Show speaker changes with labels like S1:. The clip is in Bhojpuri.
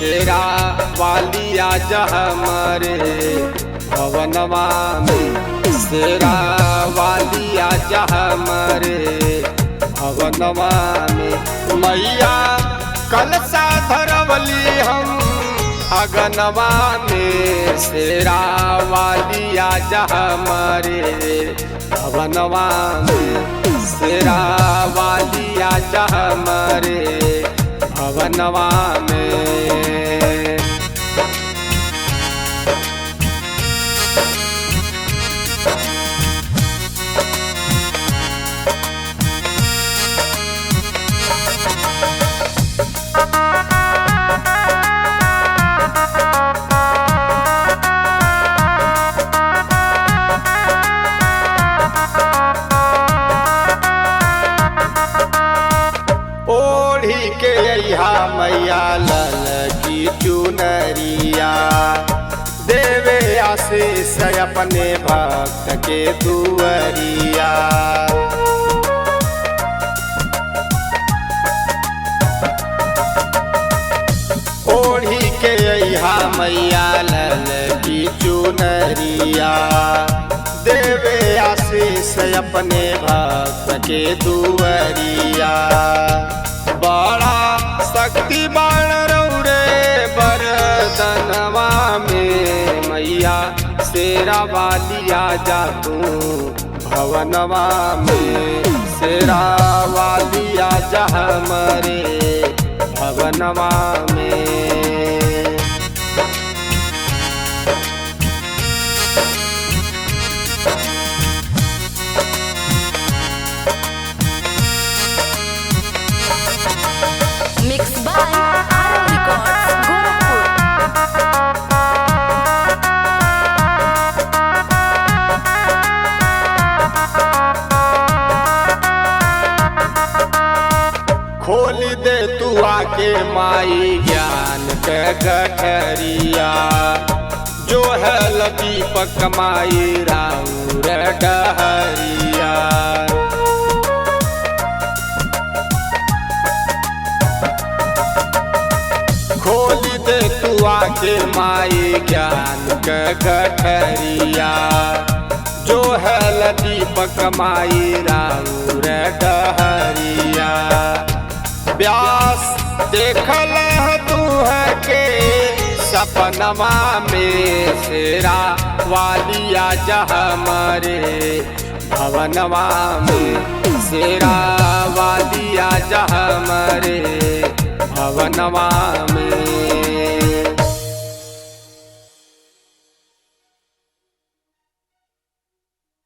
S1: तेरा वालिया हमारे भवनवा में, तेरा वालिया हमारे भवनवा में। मैया कलसा धरवली हम अगनवा में, तेरा वालिया हमारे भवनवा में, तेरा वालिया हमारे भवनवा में। ओढ़ी के अइहा मैया लाल की चुनरिया, देवे आशीष अपने भक्त के दुअरिया। ओढ़ी के अइहा मैया लाल की चुनरिया, देवे आशीष अपने भक्त के दुअरिया। बड़ा शक्ति बाण रौरे बरदनवा में, मैया शेरा वालिया जा तू भवनवा में, शेरा वालिया जा हमारे भवनवा में।
S2: Mixed by Ara Records, Gorakhpur।
S1: खोल दे तू आके माई ज्ञान के गठरिया, जो है दीपक माई राउर डहरिया। खोल दे तू आके माई ज्ञान के गठरिया, जो है दीपक माई राउर डहरिया। व्यास देखल तू है के सपनवा में, तेरा वालिया हमारे भवनवा में, तेरा वालिया हमारे भवनवा